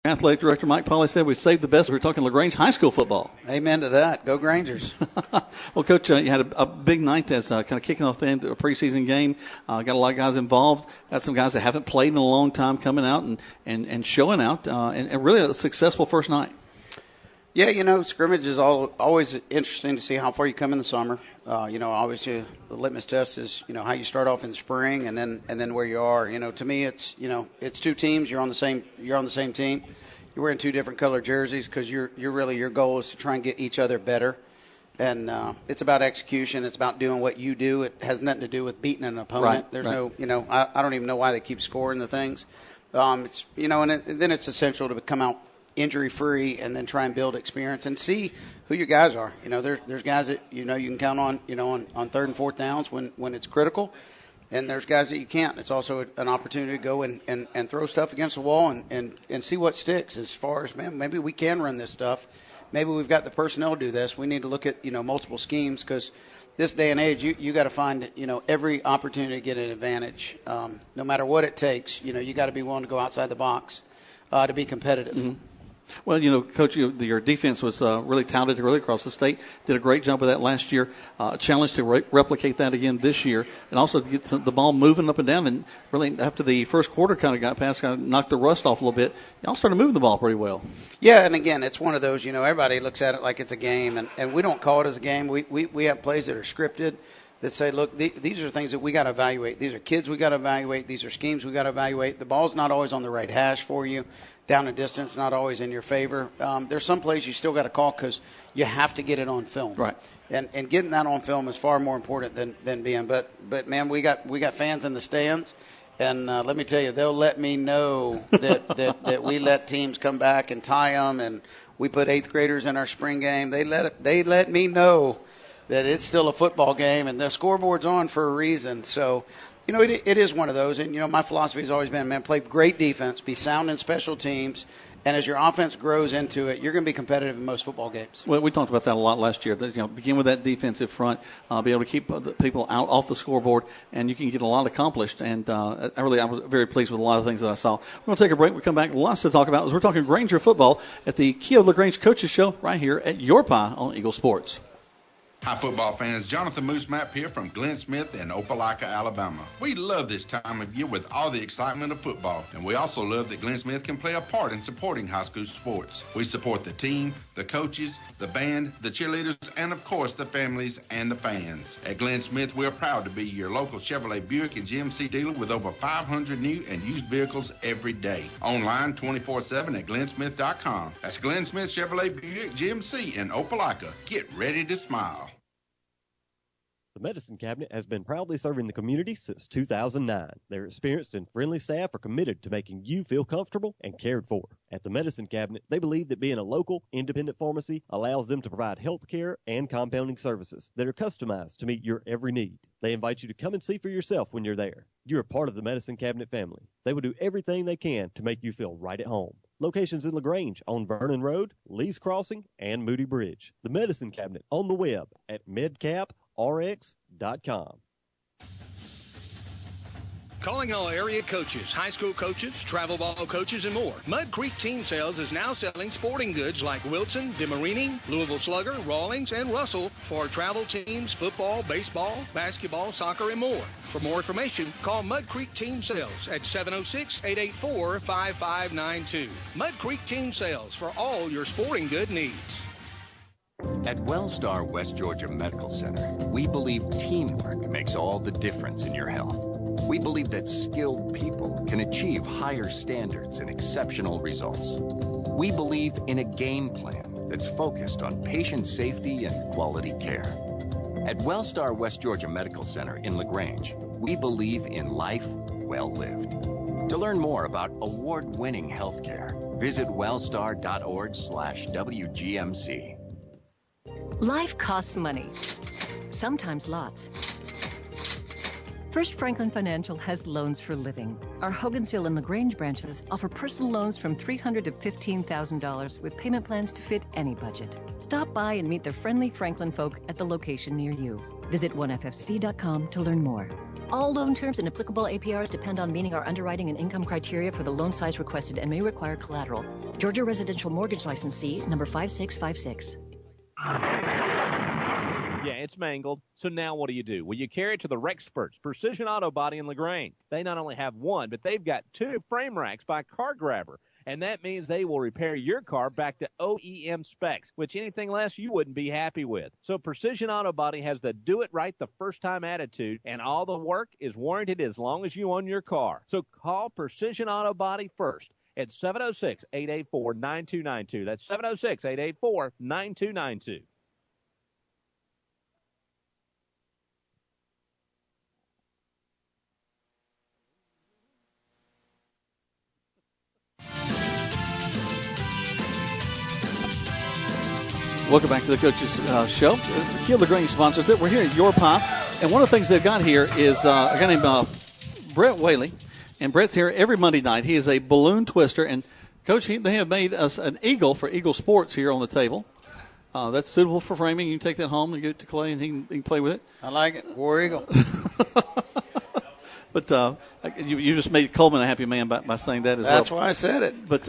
Athletic Director Mike Pauley said we've saved the best. We're talking LaGrange High School football. Amen to that. Go Grangers. Well, Coach, you had a big night that's kind of kicking off the end of a preseason game. Got a lot of guys involved. Got some guys that haven't played in a long time coming out and showing out. And really a successful first night. Yeah, scrimmage is always interesting to see how far you come in the summer. Obviously the litmus test is, how you start off in the spring and then where you are. To me, it's two teams. You're on the same team. You're wearing two different color jerseys because your goal is to try and get each other better. And it's about execution. It's about doing what you do. It has nothing to do with beating an opponent. Right, There's right. no, I don't even know why they keep scoring the ththings. It's then it's essential to come out injury-free and then try and build experience and see who your guys are. There's guys that, you can count on, on third and fourth downs when it's critical. And there's guys that you can't. It's also an opportunity to go and throw stuff against the wall and see what sticks as far as, man, maybe we can run this stuff. Maybe we've got the personnel to do this. We need to look at, multiple schemes because this day and age, you got to find, every opportunity to get an advantage. No matter what it takes, you got to be willing to go outside the box to be competitive. Mm-hmm. Well, Coach, your defense was really touted really across the state. Did a great job with that last year. Challenge to replicate that again this year, and also to get the ball moving up and down. And really, after the first quarter kind of got past, kind of knocked the rust off a little bit, y'all started moving the ball pretty well. Yeah, and again, it's one of those. Everybody looks at it like it's a game, and we don't call it as a game. We have plays that are scripted that say, look, these are things that we got to evaluate. These are kids we got to evaluate. These are schemes we got to evaluate. The ball's not always on the right hash for you. Down a distance, not always in your favor. There's some plays you still got to call because you have to get it on film. Right. And getting that on film is far more important than being. But man, we got fans in the stands, and let me tell you, they'll let me know that we let teams come back and tie them, and we put eighth graders in our spring game. They let me know that it's still a football game, and the scoreboard's on for a reason. So. It is one of those, and, my philosophy has always been, man, play great defense, be sound in special teams, and as your offense grows into it, you're going to be competitive in most football games. Well, we talked about that a lot last year. Begin with that defensive front, be able to keep the people out off the scoreboard, and you can get a lot accomplished. And I was very pleased with a lot of things that I saw. We're going to take a break. We come back. Lots to talk about. We're talking Granger football at the Keogh LaGrange Coaches Show right here at Your Pie on Eagle Sports. Hi, football fans. Jonathan Moose Mapp here from Glenn Smith in Opelika, Alabama. We love this time of year with all the excitement of football, and we also love that Glenn Smith can play a part in supporting high school sports. We support the team, the coaches, the band, the cheerleaders, and of course the families and the fans. At Glenn Smith, we're proud to be your local Chevrolet Buick and GMC dealer with over 500 new and used vehicles every day. Online 24/7 at glennsmith.com. That's Glenn Smith Chevrolet Buick GMC in Opelika. Get ready to smile. The Medicine Cabinet has been proudly serving the community since 2009. Their experienced and friendly staff are committed to making you feel comfortable and cared for. At the Medicine Cabinet, they believe that being a local, independent pharmacy allows them to provide health care and compounding services that are customized to meet your every need. They invite you to come and see for yourself when you're there. You're a part of the Medicine Cabinet family. They will do everything they can to make you feel right at home. Locations in LaGrange on Vernon Road, Lee's Crossing, and Moody Bridge. The Medicine Cabinet on the web at medcaprx.com. Calling all area coaches, high school coaches, travel ball coaches, and more. Mud Creek Team Sales is now selling sporting goods like Wilson, DeMarini, Louisville Slugger, Rawlings, and Russell for travel teams, football, baseball, basketball, soccer, and more. For more information, call Mud Creek Team Sales at 706-884-5592. Mud Creek Team Sales for all your sporting good needs. At Wellstar West Georgia Medical Center, we believe teamwork makes all the difference in your health. We believe that skilled people can achieve higher standards and exceptional results. We believe in a game plan that's focused on patient safety and quality care. At Wellstar West Georgia Medical Center in LaGrange, we believe in life well lived. To learn more about award-winning healthcare, visit wellstar.org/WGMC. Life costs money, sometimes lots. First Franklin Financial has loans for living. Our Hogansville and LaGrange branches offer personal loans from $300 to $15,000 with payment plans to fit any budget. Stop by and meet the friendly Franklin folk at the location near you. Visit onefc.com to learn more. All loan terms and applicable APRs depend on meeting our underwriting and income criteria for the loan size requested and may require collateral. Georgia Residential Mortgage Licensee number 5656. Yeah, it's mangled. So now what do? Well, you carry it to the Rexperts, Precision Auto Body in LaGrange. They not only have one, but they've got 2 frame racks by Car Grabber. And that means they will repair your car back to OEM specs, which anything less you wouldn't be happy with. So Precision Auto Body has the do-it-right the first time attitude, and all the work is warranted as long as you own your car. So call Precision Auto Body first at 706-884-9292. That's 706-884-9292. Welcome back to the Coaches Show. Kiel LaGrange sponsors it. We're here at Your Pop, and one of the things they've got here is a guy named Brett Whaley, and Brett's here every Monday night. He is a balloon twister, and Coach, they have made us an eagle for Eagle Sports here on the table. That's suitable for framing. You can take that home and give it to Clay, and he can play with it. I like it. War Eagle. But you just made Coleman a happy man by saying that as well. That's why I said it. But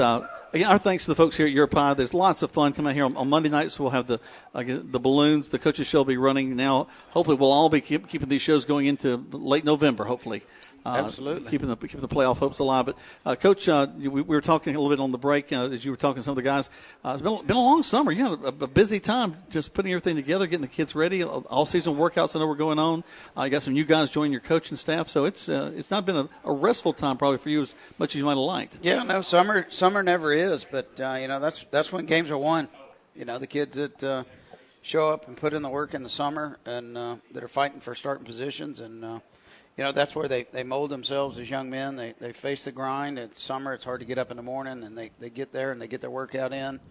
again, our thanks to the folks here at Your Pie. There's lots of fun coming out here on Monday nights. We'll have the balloons. The coaches show will be running now. Hopefully, we'll all be keeping these shows going into late November. Hopefully. Absolutely. Keeping the playoff hopes alive. But, Coach, we were talking a little bit on the break as you were talking to some of the guys. It's been a long summer. You had a busy time just putting everything together, getting the kids ready. All-season workouts I know were going on. You got some new guys joining your coaching staff. So it's not been a restful time probably for you as much as you might have liked. Yeah, no, summer never is. But, that's when games are won. The kids that show up and put in the work in the summer and that are fighting for starting positions and that's where they mold themselves as young men. They face the grind. It's summer. It's hard to get up in the morning, and they get there and they get their workout in,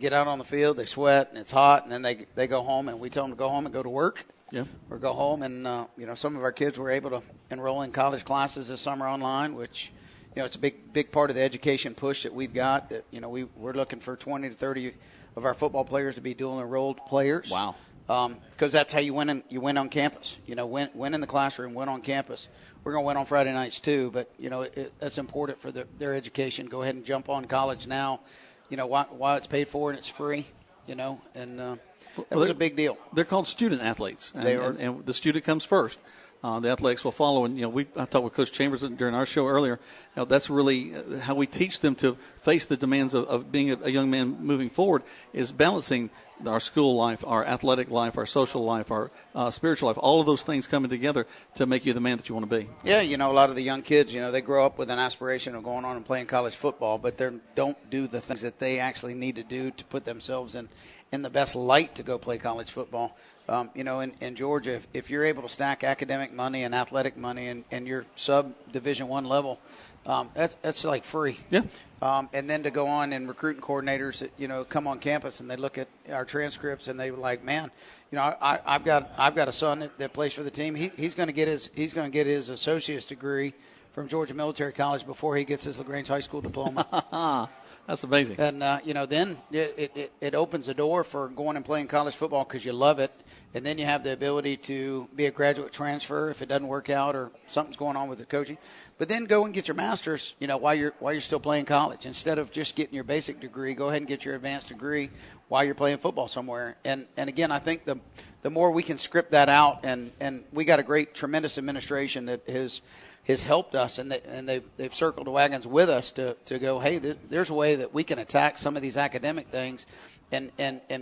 get out on the field. They sweat, and it's hot, and then they go home, and we tell them to go home and go to work. Yeah. Or go home. And, some of our kids were able to enroll in college classes this summer online, which, it's a big part of the education push that we've got. That, we're looking for 20 to 30 of our football players to be dual enrolled players. Wow. Because that's how you win. You win on campus. Win in the classroom, win on campus. We're going to win on Friday nights too, but that's important for their education. Go ahead and jump on college now. While it's paid for and it's free. And that was a big deal. They're called student athletes, and the student comes first. The athletics will follow, and I talked with Coach Chambers during our show earlier. That's really how we teach them to face the demands of being a young man moving forward. Is balancing our school life, our athletic life, our social life, our spiritual life. All of those things coming together to make you the man that you want to be. Yeah, a lot of the young kids, they grow up with an aspiration of going on and playing college football, but they don't do the things that they actually need to do to put themselves in the best light to go play college football. In Georgia, if you're able to stack academic money and athletic money and your sub-Division I level, that's like free. Yeah. And then to go on and recruiting coordinators that, come on campus and they look at our transcripts and they were like, man, I've got a son that plays for the team. He's going to get his associate's degree from Georgia Military College before he gets his LaGrange High School diploma. That's amazing. And, then it opens the door for going and playing college football because you love it. And then you have the ability to be a graduate transfer if it doesn't work out or something's going on with the coaching. But then go and get your master's, while you're still playing college. Instead of just getting your basic degree, go ahead and get your advanced degree while you're playing football somewhere. And again, I think the more we can script that out, and we got a tremendous administration that has helped us, and they've circled the wagons with us to go, hey, there's a way that we can attack some of these academic things, and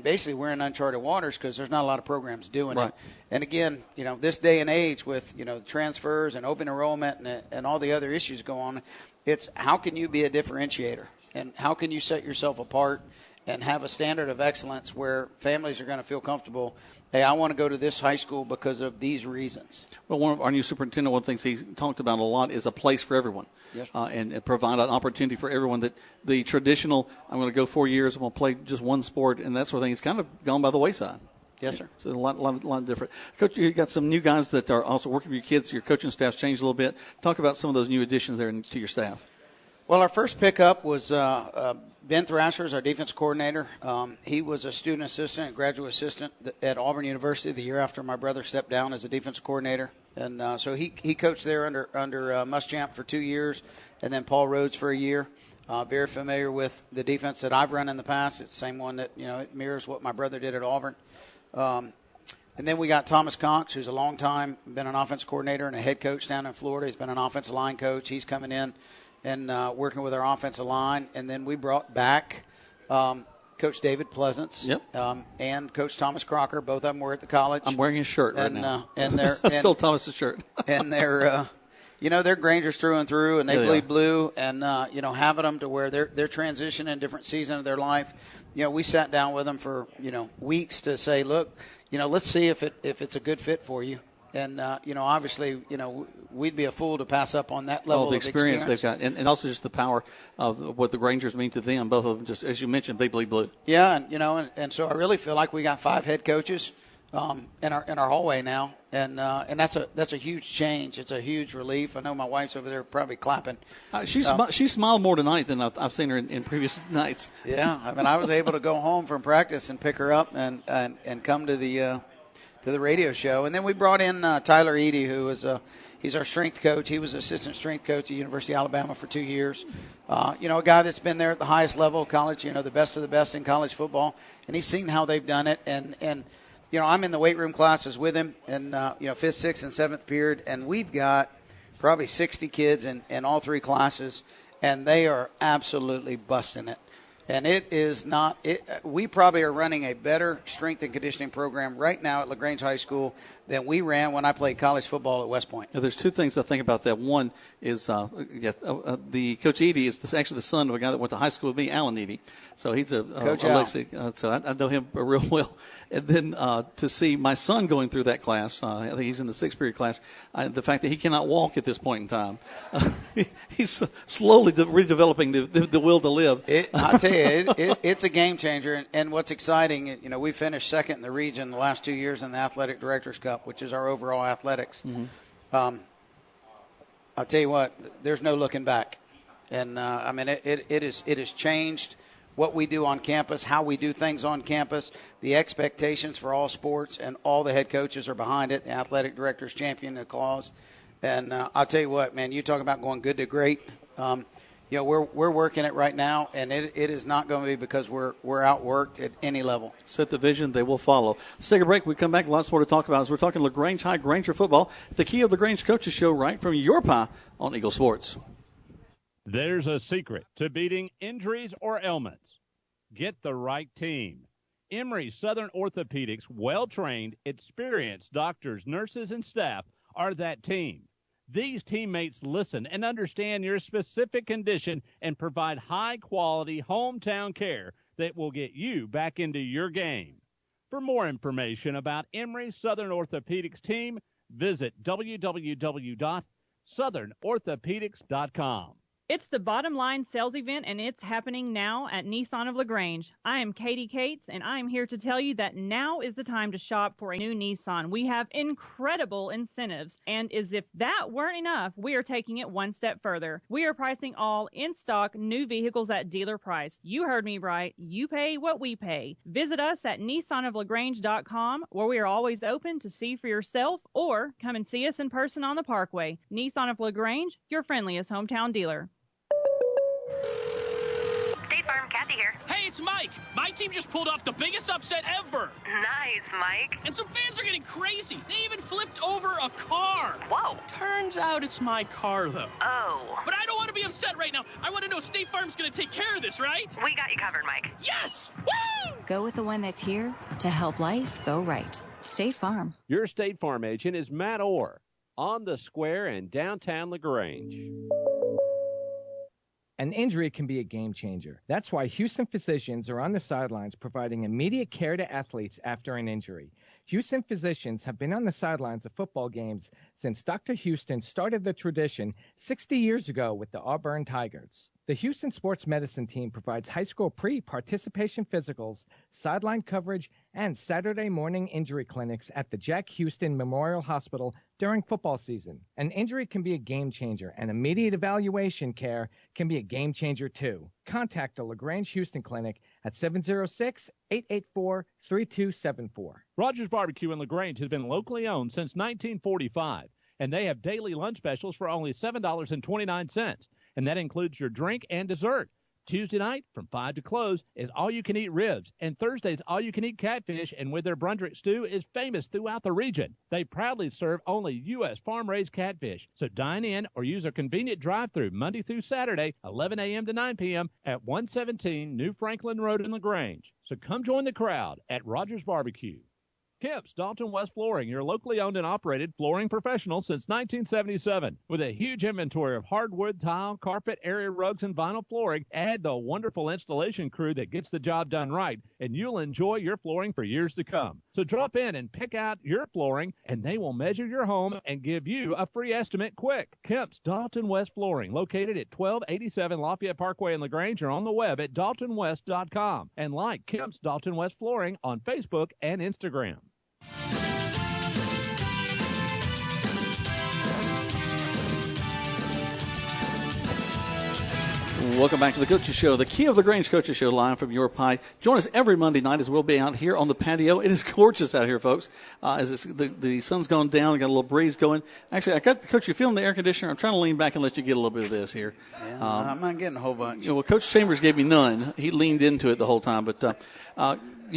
basically we're in uncharted waters because there's not a lot of programs doing it. And again, this day and age with transfers and open enrollment and all the other issues go on, it's how can you be a differentiator and how can you set yourself apart and have a standard of excellence where families are going to feel comfortable. Hey, I want to go to this high school because of these reasons. Well, one of our new superintendent, one of the things he's talked about a lot is a place for everyone. Yes. And provide an opportunity for everyone that the traditional, I'm going to go 4 years, I'm going to play just one sport, and that sort of thing, it's kind of gone by the wayside. Yes, sir. So a lot different. Coach, you got some new guys that are also working with your kids. Your coaching staff's changed a little bit. Talk about some of those new additions there to your staff. Well, our first pickup was Ben Thrasher, our defense coordinator. He was a student assistant, a graduate assistant at Auburn University the year after my brother stepped down as a defense coordinator. And so he coached there under Muschamp for 2 years, and then Paul Rhodes for a year. Very familiar with the defense that I've run in the past. It's the same one that, it mirrors what my brother did at Auburn. And then we got Thomas Cox, who's a long time been an offense coordinator and a head coach down in Florida. He's been an offensive line coach. He's coming in and working with our offensive line. And then we brought back Coach David Pleasance and Coach Thomas Crocker. Both of them were at the college. I'm wearing his shirt right now. And they're still Thomas's shirt. And they're they're Grangers through and through, and they bleed blue. And having them to where they're transitioning in different season of their life. We sat down with them for weeks to say, look, let's see if it's a good fit for you. And obviously, we'd be a fool to pass up on that level of experience they've got, and also just the power of what the Grangers mean to them. Both of them, just as you mentioned, they bleed blue. Yeah, and so I really feel like we got 5 head coaches in our hallway now, and that's a huge change. It's a huge relief. I know my wife's over there probably clapping. She smiled more tonight than I've seen her in previous nights. Yeah, I mean, I was able to go home from practice and pick her up and come to the radio show. And then we brought in Tyler Eady, who is he's our strength coach. He was assistant strength coach at University of Alabama for 2 years. A guy that's been there at the highest level of college, the best of the best in college football. And he's seen how they've done it. And I'm in the weight room classes with him in, 5th, 6th, and 7th period. And we've got probably 60 kids in all 3 classes. And they are absolutely busting it. And it is not – we probably are running a better strength and conditioning program right now at LaGrange High School than we ran when I played college football at West Point. Now, there's 2 things I think about that. One is the Coach Eady is actually the son of a guy that went to high school with me, Alan Eady. So he's a Lexi. So I know him real well. And then to see my son going through that class, I think he's in the 6th period class, the fact that he cannot walk at this point in time, he's slowly redeveloping the will to live. I tell you, it's a game changer. And what's exciting, we finished 2nd in the region the last 2 years in the Athletic Directors Cup, which is our overall athletics. Mm-hmm. I'll tell you what, there's no looking back. And, it has changed what we do on campus, how we do things on campus, the expectations for all sports, and all the head coaches are behind it. The athletic directors champion the cause. And I'll tell you what, man, you talk about going good to great. We're working it right now, and it is not going to be because we're outworked at any level. Set the vision, they will follow. Let's take a break. We come back, lots more to talk about as we're talking LaGrange High Granger football. It's the Key of LaGrange Coaches Show right from your pie on Eagle Sports. There's a secret to beating injuries or ailments. Get the right team. Emory Southern Orthopedics, well-trained, experienced doctors, nurses, and staff are that team. These teammates listen and understand your specific condition and provide high-quality hometown care that will get you back into your game. For more information about Emory Southern Orthopedics team, visit www.southernorthopedics.com. It's the Bottom Line sales event, and it's happening now at Nissan of LaGrange. I am Katie Cates, and I am here to tell you that now is the time to shop for a new Nissan. We have incredible incentives, and as if that weren't enough, we are taking it one step further. We are pricing all in-stock new vehicles at dealer price. You heard me right. You pay what we pay. Visit us at NissanofLaGrange.com, where we are always open to see for yourself, or come and see us in person on the Parkway. Nissan of LaGrange, your friendliest hometown dealer. State Farm, Kathy here. Hey, it's Mike. My team just pulled off the biggest upset ever. Nice, Mike. And some fans are getting crazy. They even flipped over a car. Whoa. Turns out it's my car, though. Oh. But I don't want to be upset right now. I want to know State Farm's going to take care of this, right? We got you covered, Mike. Yes! Woo! Go with the one that's here to help life go right. State Farm. Your State Farm agent is Matt Orr on the square in downtown LaGrange. An injury can be a game changer. That's why Houston physicians are on the sidelines providing immediate care to athletes after an injury. Houston physicians have been on the sidelines of football games since Dr. Houston started the tradition 60 years ago with the Auburn Tigers. The The Houston Sports Medicine team provides high school pre-participation physicals, sideline coverage, and Saturday morning injury clinics at the Jack Houston Memorial Hospital during football season. An injury can be a game changer, and immediate evaluation care can be a game changer too. Contact the LaGrange Houston Clinic at 706-884-3274. Rogers Barbecue in LaGrange has been locally owned since 1945, and they have daily lunch specials for only $7.29. And that includes your drink and dessert. Tuesday night from 5 to close is all-you-can-eat ribs, and Thursday's all-you-can-eat catfish, and with their Brundrick stew is famous throughout the region. They proudly serve only U.S. farm-raised catfish, so dine in or use a convenient drive-through Monday through Saturday, 11 a.m. to 9 p.m. at 117 New Franklin Road in LaGrange. So come join the crowd at Rogers Barbecue. Kemp's Dalton West Flooring, your locally owned and operated flooring professional since 1977. With a huge inventory of hardwood, tile, carpet, area rugs, and vinyl flooring, add the wonderful installation crew that gets the job done right, and you'll enjoy your flooring for years to come. So drop in and pick out your flooring, and they will measure your home and give you a free estimate quick. Kemp's Dalton West Flooring, located at 1287 Lafayette Parkway in LaGrange, or on the web at daltonwest.com. And like Kemp's Dalton West Flooring on Facebook and Instagram. Welcome back to the Coaches Show, the Key of LaGrange Coaches Show, live from your pie. Join us every Monday night as we'll be out here on the patio. It is gorgeous out here, folks. As the sun's gone down, got a little breeze going. Actually, Coach, you feeling the air conditioner? I'm trying to lean back and let you get a little bit of this here. Yeah, I'm not getting a whole bunch. Well, Coach Chambers gave me none. He leaned into it the whole time, but.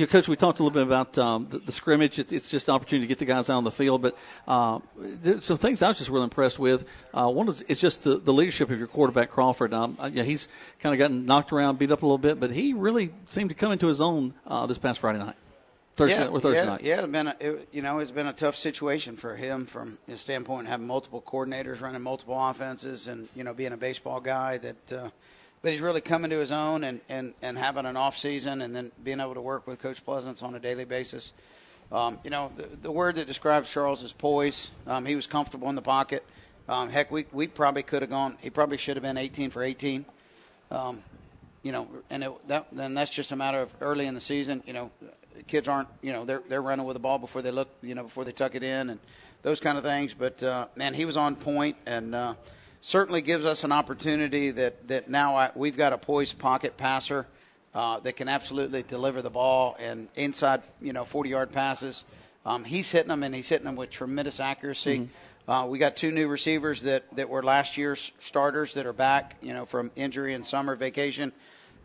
Coach, we talked a little bit about the scrimmage. It's just an opportunity to get the guys out on the field. But there's some things I was just really impressed with. One is just the leadership of your quarterback, Crawford. He's kind of gotten knocked around, beat up a little bit, but he really seemed to come into his own this past Friday night. Thursday night. Yeah, it's been a tough situation for him from his standpoint, having multiple coordinators running multiple offenses and, being a baseball guy that but he's really coming to his own and having an off season and then being able to work with Coach Pleasance on a daily basis. The word that describes Charles is poise. He was comfortable in the pocket. Heck, we probably could have gone. He probably should have been 18 for 18. Then that's just a matter of early in the season. Kids aren't. They're running with the ball before they look. Before they tuck it in and those kind of things. But man, he was on point and. Certainly gives us an opportunity that now we've got a poised pocket passer that can absolutely deliver the ball and inside 40-yard passes. He's hitting them, and he's hitting them with tremendous accuracy. Mm-hmm. We got two new receivers that were last year's starters that are back from injury and summer vacation.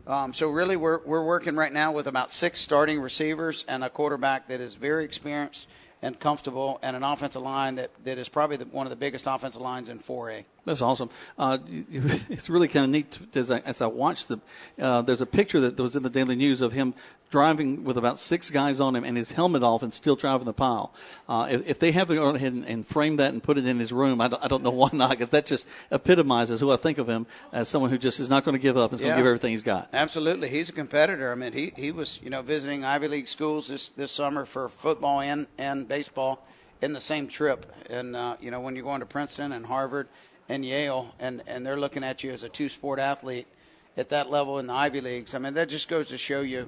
So really we're working right now with about 6 starting receivers and a quarterback that is very experienced and comfortable, and an offensive line that is probably one of the biggest offensive lines in 4A. That's awesome. It's really kind of neat as I watched there's a picture that was in the Daily News of him driving with about 6 guys on him and his helmet off and still driving the pile. If they have to go ahead and frame that and put it in his room, I don't know why not, because that just epitomizes who I think of him as someone who just is not going to give up and is going to give everything he's got. Absolutely. He's a competitor. I mean, he was visiting Ivy League schools this summer for football and baseball in the same trip. And, when you're going to Princeton and Harvard and Yale and they're looking at you as a 2-sport athlete at that level in the Ivy Leagues, I mean, that just goes to show you,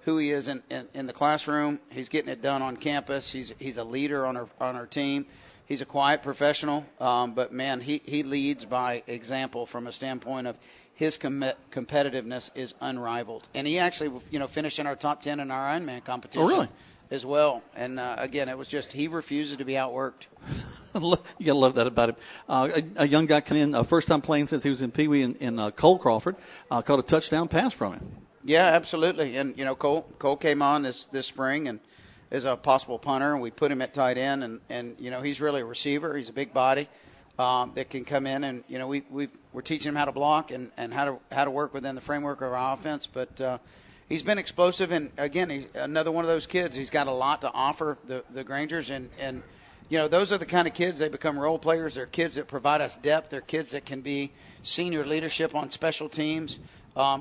who he is in the classroom. He's getting it done on campus. He's a leader on our team. He's a quiet professional, but, man, he leads by example from a standpoint of his competitiveness is unrivaled. And he actually, finished in our top 10 in our Ironman competition. Oh, really? As well. And, again, it was just he refuses to be outworked. You got to love that about him. A young guy coming in, first time playing since he was in Pee Wee in Cole Crawford, caught a touchdown pass from him. Yeah, absolutely. And, Cole came on this spring and is a possible punter, and we put him at tight end. And he's really a receiver. He's a big body that can come in. And, we're teaching him how to block and how to work within the framework of our offense. But he's been explosive. And, again, he's another one of those kids. He's got a lot to offer the Grangers. And those are the kind of kids, they become role players. They're kids that provide us depth. They're kids that can be senior leadership on special teams.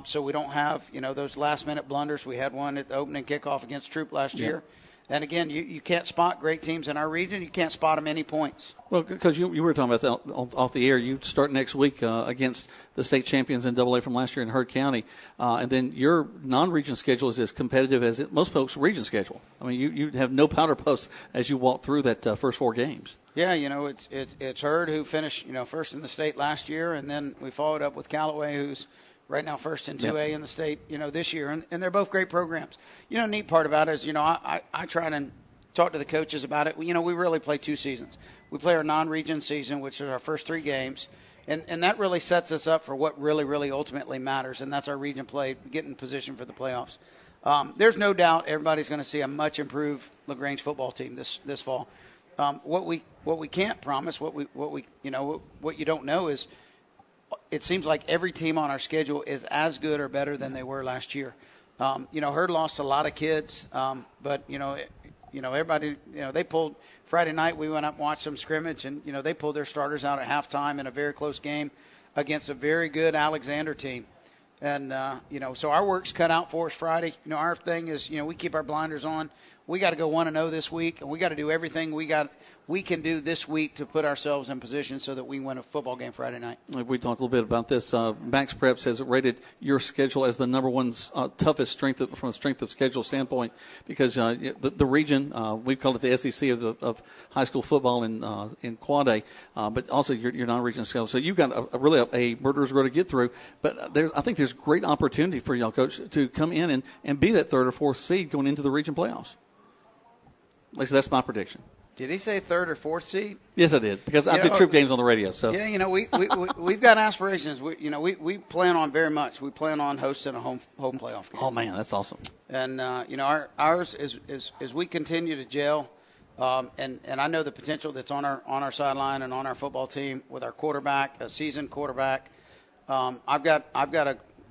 So we don't have, those last-minute blunders. We had one at the opening kickoff against Troop last year. And again, you can't spot great teams in our region. You can't spot them any points. Well, because you were talking about that off the air. You start next week against the state champions in AA from last year in Heard County. And then your non-region schedule is as competitive as most folks' region schedule. I mean, you have no powder puffs as you walk through that first 4 games. Yeah, it's Heard who finished first in the state last year, and then we followed up with Callaway, who's right now first in 2A in the state this year, and they're both great programs. Neat part about it is I try to talk to the coaches about it. We really play 2 seasons. We play our non-region season, which is our first 3 games, and that really sets us up for what really, really ultimately matters, and that's our region play, getting in position for the playoffs. There's no doubt everybody's going to see a much improved LaGrange football team this fall. What we can't promise, what you don't know is, it seems like every team on our schedule is as good or better than they were last year. Heard lost a lot of kids, but everybody, they pulled Friday night. We went up and watched some scrimmage, and they pulled their starters out at halftime in a very close game against a very good Alexander team. And so our work's cut out for us Friday. Our thing is, we keep our blinders on. We got to go 1-0 this week, and we got to do everything we can do this week to put ourselves in position so that we win a football game Friday night. We talked a little bit about this. Max Preps has rated your schedule as the number 1 toughest strength from a strength of schedule standpoint, because the region, we've called it the SEC of high school football in Quad A, but also your non-regional schedule. So you've got a murderer's row to get through. But I think there's great opportunity for y'all, Coach, to come in and be that 3rd or 4th seed going into the region playoffs. At least that's my prediction. Did he say 3rd or 4th seed? Yes, I did, because I do troop games on the radio. So yeah, we've got aspirations. We plan on very much. We plan on hosting a home playoff game. Oh man, that's awesome. And ours is we continue to gel, and I know the potential that's on our sideline and on our football team with our quarterback, a seasoned quarterback. I've got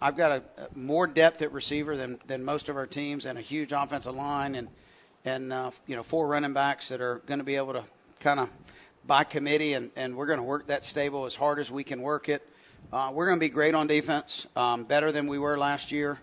a more depth at receiver than most of our teams, and a huge offensive line, and 4 running backs that are going to be able to kind of by committee, and we're going to work that stable as hard as we can work it. We're going to be great on defense, better than we were last year,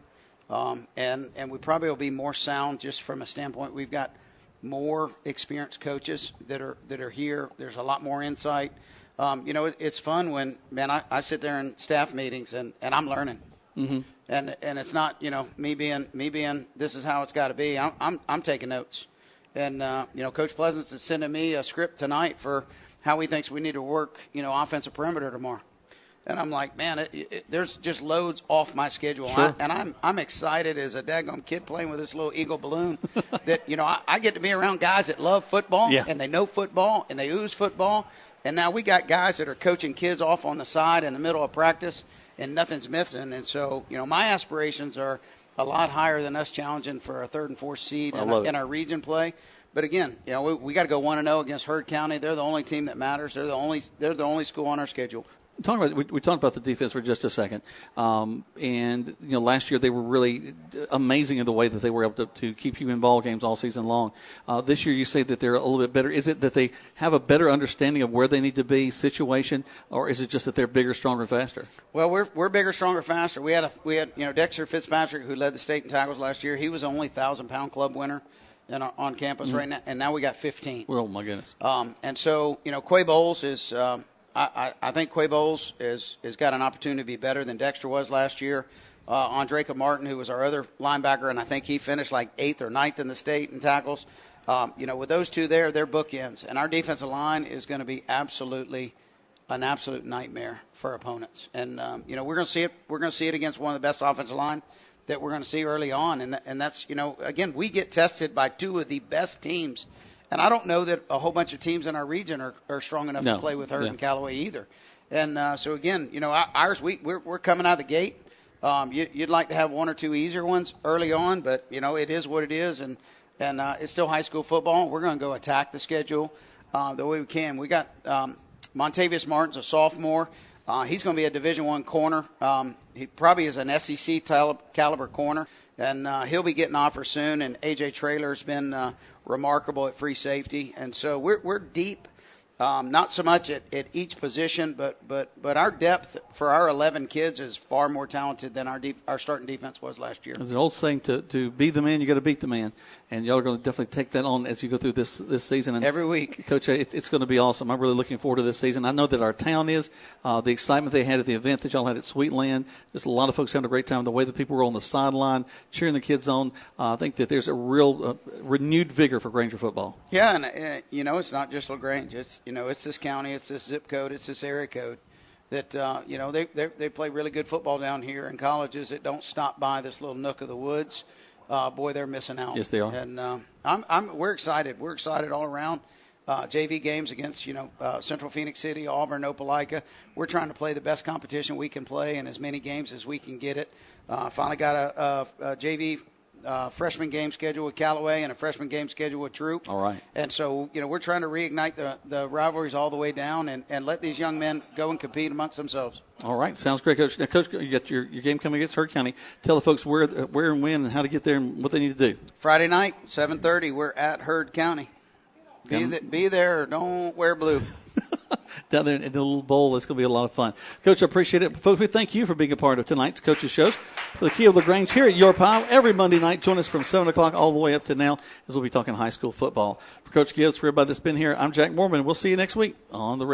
and we probably will be more sound just from a standpoint. We've got more experienced coaches that are here. There's a lot more insight. It's fun when, man, I sit there in staff meetings and I'm learning. Mm-hmm. And it's not, me being this is how it's got to be. I'm taking notes. And, Coach Pleasance is sending me a script tonight for how he thinks we need to work, offensive perimeter tomorrow. And I'm like, man, there's just loads off my schedule. Sure. I'm excited as a daggone kid playing with this little eagle balloon that, I get to be around guys that love football, and they know football, and they ooze football. And now we got guys that are coaching kids off on the side in the middle of practice, and nothing's missing. And so, my aspirations are a lot higher than us challenging for a 3rd and 4th seed in our region play. But again, we got to go 1-0 against Heard County. They're the only team that matters. They're the only school on our schedule. We talked about the defense for just a second, and last year they were really amazing in the way that they were able to keep you in ball games all season long. This year you say that they're a little bit better. Is it that they have a better understanding of where they need to be, situation, or is it just that they're bigger, stronger, faster? Well, we're bigger, stronger, faster. We had Dexter Fitzpatrick, who led the state in tackles last year. He was the only 1,000-pound club winner on campus right now, and now we got 15. Oh my goodness! And so Quay Bowles is. I think Quay Bowles has got an opportunity to be better than Dexter was last year. Andreka Martin, who was our other linebacker, and I think he finished like 8th or 9th in the state in tackles. With those two there, they're bookends. And our defensive line is going to be an absolute nightmare for opponents. And, we're going to see it. We're going to see it against one of the best offensive line that we're going to see early on. And that's, again, we get tested by 2 of the best teams. And I don't know that a whole bunch of teams in our region are strong enough to play with Heard and Callaway either. And so, again, ours, we're coming out of the gate. You'd like to have 1 or 2 easier ones early on, but, it is what it is. And it's still high school football. We're going to go attack the schedule the way we can. We got Montavious Martin's a sophomore. He's going to be a Division I corner. He probably is an SEC caliber corner. And he'll be getting offers soon. And A.J. Traylor's been remarkable at free safety. And so we're deep Not so much at each position, but our depth for our 11 kids is far more talented than our starting defense was last year. There's an old saying, to be the man, you got to beat the man, and y'all are going to definitely take that on as you go through this season. And every week, Coach, it's going to be awesome. I'm really looking forward to this season. I know that our town is. The excitement they had at the event that y'all had at Sweetland, just a lot of folks having a great time. The way that people were on the sideline cheering the kids on, I think that there's a real renewed vigor for Granger football. Yeah, and it's not just LaGrange. It's it's this county, it's this zip code, it's this area code that they play really good football down here, and colleges that don't stop by this little nook of the woods. Boy, they're missing out. Yes, they are. And we're excited. We're excited all around. JV games against Central Phoenix City, Auburn, Opelika. We're trying to play the best competition we can play in as many games as we can get it. Finally got a JV freshman game schedule with Callaway and a freshman game schedule with Troop. All right. And so, we're trying to reignite the rivalries all the way down and let these young men go and compete amongst themselves. All right. Sounds great, Coach. Now, Coach, you got your game coming against Heard County. Tell the folks where and when and how to get there and what they need to do. Friday night, 7:30, we're at Heard County. Be there or don't wear blue. Down there in the little bowl, it's going to be a lot of fun. Coach, I appreciate it. Folks, we thank you for being a part of tonight's Coach's Shows for the Key of LaGrange here at Your Pile every Monday night. Join us from 7 o'clock all the way up to now as we'll be talking high school football. For Coach Gibbs, for everybody that's been here, I'm Jack Mormon. We'll see you next week on the radio.